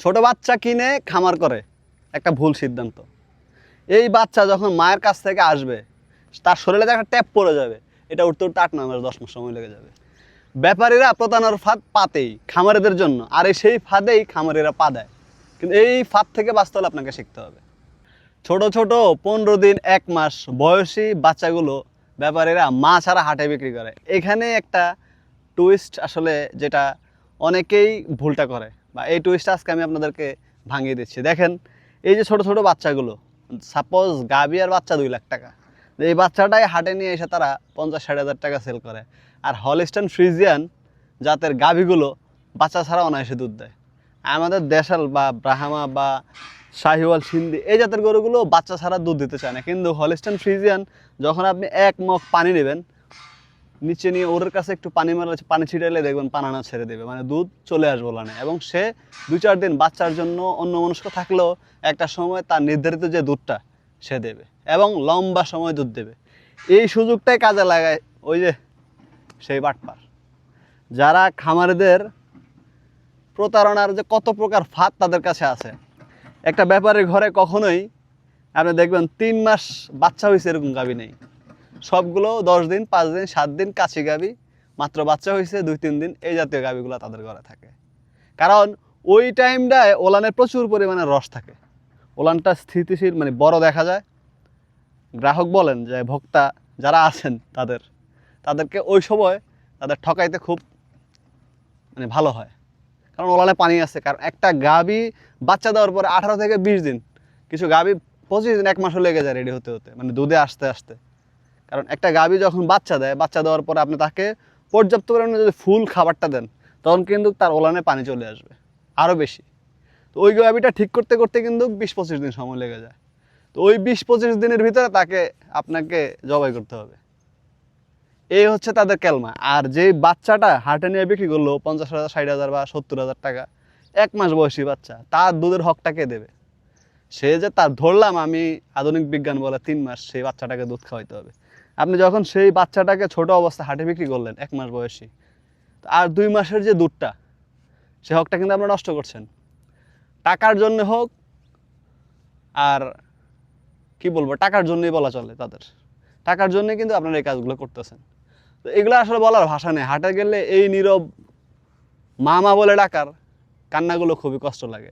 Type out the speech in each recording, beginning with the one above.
ছোট বাচ্চা কিনে খামার করে একটা ভুল সিদ্ধান্ত। এই বাচ্চা যখন মায়ের কাছ থেকে আসবে তার শরীরে একটা ট্যাপ পড়ে যাবে, এটা উঠতে উঠতে 8 9 মাস 10 মাস সময় লেগে যাবে। ব্যাপারীরা প্রতারণার ফাঁদ পাতেই খামারিদের জন্য, আর সেই ফাঁদেই খামারিরা পা দেয়। কিন্তু এই ফাঁদ থেকে বাঁচতে হলে আপনাকে শিখতে হবে। ছোট ছোট 15 দিন 1 মাস বয়সী বাচ্চাগুলো ব্যাপারীরা মা ছাড়া হাটে বিক্রি করে। এখানে একটা টুইস্ট আসলে যেটা অনেকেই ভুলটা করে, বা এই টুইস্টটা আজকে আমি আপনাদেরকে ভাঙিয়ে দিচ্ছি। দেখেন, এই যে ছোট ছোট বাচ্চাগুলো, সাপোজ গাভী আর বাচ্চা 2 লাখ টাকা, এই বাচ্চাটাই হাটে নিয়ে এসে তারা 50-60 হাজার টাকা সেল করে। আর হলিস্টাইন ফ্রিজিয়ান জাতের গাভীগুলো বাচ্চা ছাড়া অনায়াসে দুধ দেয়। আমাদের দেশাল বা ব্রাহ্মা বা শাহিওয়াল সিন্ধি এই জাতের গরুগুলো বাচ্চা ছাড়া দুধ দিতে চায় না, কিন্তু হলিস্টাইন ফ্রিজিয়ান যখন আপনি 1 মগ পানি নেবেন, নিচে নিয়ে ওর কাছে একটু পানি ছিটাইলে দেখবেন পানানা ছেড়ে দেবে, মানে দুধ চলে আসবে ওলানে। এবং সে 2-4 দিন বাচ্চার জন্য অন্যমনস্ক থাকলেও একটা সময় তার নির্ধারিত যে দুধটা সে দেবে এবং লম্বা সময় দুধ দেবে। এই সুযোগটাই কাজে লাগায় ওই যে সেই বাটপার, যারা খামারিদের প্রতারণার যে কত প্রকার ফাঁদ তাদের কাছে আছে। একটা ব্যাপারের ঘরে কখনোই আপনি দেখবেন 3 মাস বাচ্চা হয়েছে এরকম গাভী নেই। সবগুলো 10 দিন 5 দিন 7 দিন কাছি গাভী, মাত্র বাচ্চা হয়েছে 2-3 দিন, এই জাতীয় গাভীগুলো তাদের ঘরে থাকে। কারণ ওই টাইমটায় ওলানের প্রচুর পরিমাণে রস থাকে, ওলানটা স্থিতিশীল, মানে বড় দেখা যায়। গ্রাহক বলেন যে ভোক্তা যারা আছেন তাদেরকে ওই সময় তাদের ঠকাইতে খুব মানে ভালো হয়, কারণ ওলানে পানি আছে। কারণ একটা গাভী বাচ্চা দেওয়ার পরে 18 থেকে 20 দিন, কিছু গাভী 25 দিন 1 মাসও লেগে যায় রেডি হতে হতে, মানে দুধে আসতে আসতে। কারণ একটা গাভী যখন বাচ্চা দেয়, বাচ্চা দেওয়ার পরে আপনি তাকে পর্যাপ্ত পরিমাণে যদি ফুল খাবারটা দেন, তখন কিন্তু তার ওলানে পানি চলে আসবে আরও বেশি। তো ওই গাভীটা ঠিক করতে করতে কিন্তু 20-25 দিন সময় লেগে যায়। তো ওই 20-25 দিনের ভিতরে আপনাকে জবাই করতে হবে। এই হচ্ছে তাদের কেলমা। আর যে বাচ্চাটা হাটে নিয়ে বিক্রি করলো 50,000 60,000 বা 70,000 টাকা, 1 মাস বয়সী বাচ্চা, তার দুধের হকটা কে দেবে? সে যে তার ধরলাম আমি আধুনিক বিজ্ঞান বলে 3 মাস সেই বাচ্চাটাকে দুধ খাওয়াইতে হবে। আপনি যখন সেই বাচ্চাটাকে ছোট অবস্থায় হাটে বিক্রি করলেন 1 মাস বয়সী, আর 2 মাসের যে দুধটা, সে হকটা কিন্তু আপনারা নষ্ট করছেন। টাকার জন্য হোক, আর কি বলবো, টাকার জন্যই বলা চলে, তাদের টাকার জন্যই কিন্তু আপনারা এই কাজগুলো করতেছেন। তো এগুলো আসলে বলার ভাষা নেই। হাটে গেলে এই নীরব মামা বলে ডাকার কান্নাগুলো খুবই কষ্ট লাগে।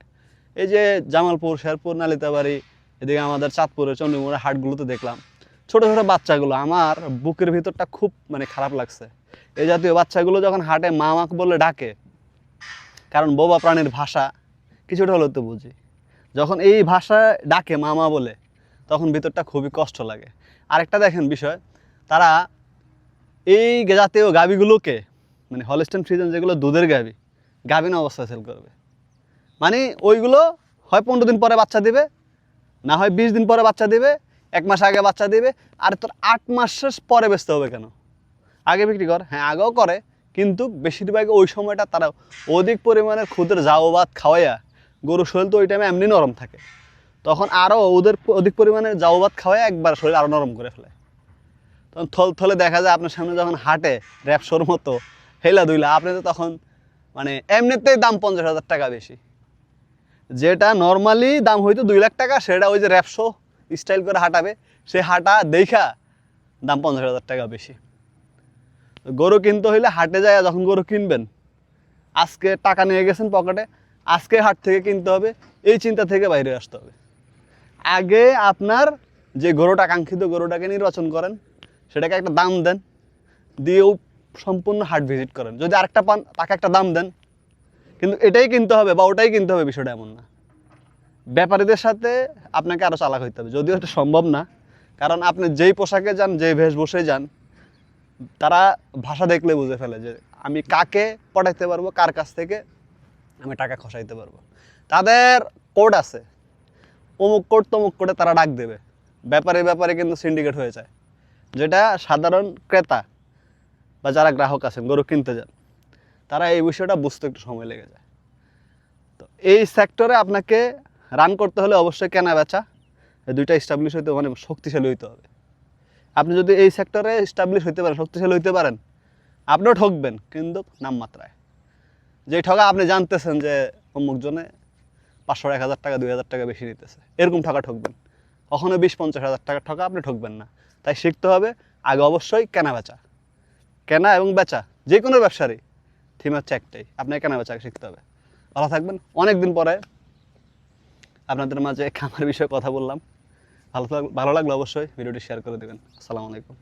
এই যে জামালপুর, শেরপুর, নালিতাবাড়ি, এদিকে আমাদের চাঁদপুরের চণ্ডীমুড়ের হাটগুলোতে দেখলাম ছোট ছোট বাচ্চাগুলো, আমার বুকের ভিতরটা খুব মানে খারাপ লাগছে। এই জাতীয় বাচ্চাগুলো যখন হাটে মামা বলে ডাকে, কারণ বোবা প্রাণীর ভাষা কিছুটা হলেও তো বুঝি, যখন এই ভাষা ডাকে মামা বলে, তখন ভিতরটা খুবই কষ্ট লাগে। আরেকটা দেখেন বিষয়, তারা এই জাতীয় গাভীগুলোকে, মানে হলিস্টাইন ফ্রিজিয়ান যেগুলো দুধের গাভীন অবস্থায় সেল করবে। মানে ওইগুলো হয় 15 দিন পরে বাচ্চা দিবে, না হয় 20 দিন পরে বাচ্চা দিবে, 1 মাস আগে বাচ্চা দিবে। আর তোর 8 মাসের পরে বেচতে হবে কেন? আগে বিক্রি কর, হ্যাঁ আগেও করে, কিন্তু বেশিরভাগ ওই সময়টা তারা অধিক পরিমাণের খুদের জাউ ভাত খাওয়াইয়া, গরুর শরীর তো ওই টাইমে এমনি নরম থাকে, তখন আরও ওদের অধিক পরিমাণে জাউ ভাত খাওয়াইয়া একবার শরীর আরও নরম করে ফেলে। তখন থলে দেখা যায় আপনার সামনে যখন হাটে র্যাপশোর মতো হেলা দুইলা, আপনি তো তখন মানে এমনিতেই দাম 50,000 টাকা বেশি। যেটা নর্মালি দাম হয়তো 2 লাখ টাকা, সেটা ওই যে র্যাপশো স্টাইল করে হাঁটাবে, সে হাঁটা দেখা দাম 50,000 টাকা বেশি। গরু কিনতে হইলে হাটে যায়, যখন গরু কিনবেন আজকে টাকা নিয়ে গেছেন পকেটে, আজকে হাট থেকে কিনতে হবে, এই চিন্তা থেকে বাইরে আসতে হবে। আগে আপনার যে গরুটা, কাঙ্ক্ষিত গরুটাকে নির্বাচন করেন, সেটাকে একটা দাম দেন, দিয়েও সম্পূর্ণ হাট ভিজিট করেন। যদি আরেকটা পান, তাকে একটা দাম দেন, কিন্তু এটাই কিনতে হবে বা ওটাই কিনতে হবে বিষয়টা এমন না। ব্যাপারীদের সাথে আপনাকে আরও চালাক হইতে হবে, যদিও এটা সম্ভব না, কারণ আপনি যেই পোশাকে যান, যেই বেশভূষায় যান, তারা ভাষা দেখলে বুঝে ফেলে যে আমি কাকে পটাইতে পারবো, কার কাছ থেকে আমি টাকা খসাইতে পারবো। তাদের কোড আছে, অমুক কোড তমুক কোডে তারা ডাক দেবে। ব্যাপারে কিন্তু সিন্ডিকেট হয়ে যায়, যেটা সাধারণ ক্রেতা বা যারা গ্রাহক আছেন গরু কিনতে যান, তারা এই বিষয়টা বুঝতে একটু সময় লেগে যায়। তো এই সেক্টরে আপনাকে রান করতে হলে অবশ্যই কেনা বেচা এই দুইটা এস্টাবলিশ হইতে, মানে শক্তিশালী হইতে হবে। আপনি যদি এই সেক্টরে এস্টাবলিশ হইতে পারেন, শক্তিশালী হইতে পারেন, আপনিও ঠকবেন, কিন্তু নামমাত্রায়। যে ঠকা আপনি জানতেছেন যে অমুক জনে 500 1000 টাকা 2000 টাকা বেশি নিতেছে, এরকম টাকা ঠকবেন। কখনো 20-50 হাজার টাকা ঠকা আপনি ঠকবেন না। তাই শিখতে হবে আগে অবশ্যই কেনা বেচা, কেনা এবং বেচা যে কোনো ব্যবসারই থিম হচ্ছে একটাই, আপনাকে কেনা বেচা শিখতে হবে। ভালো থাকবেন। অনেক দিন পরে আপনাদের মাঝে খামার বিষয়ে কথা বললাম। ভালো লাগলো অবশ্যই ভিডিওটি শেয়ার করে দেবেন। আসসালামু আলাইকুম।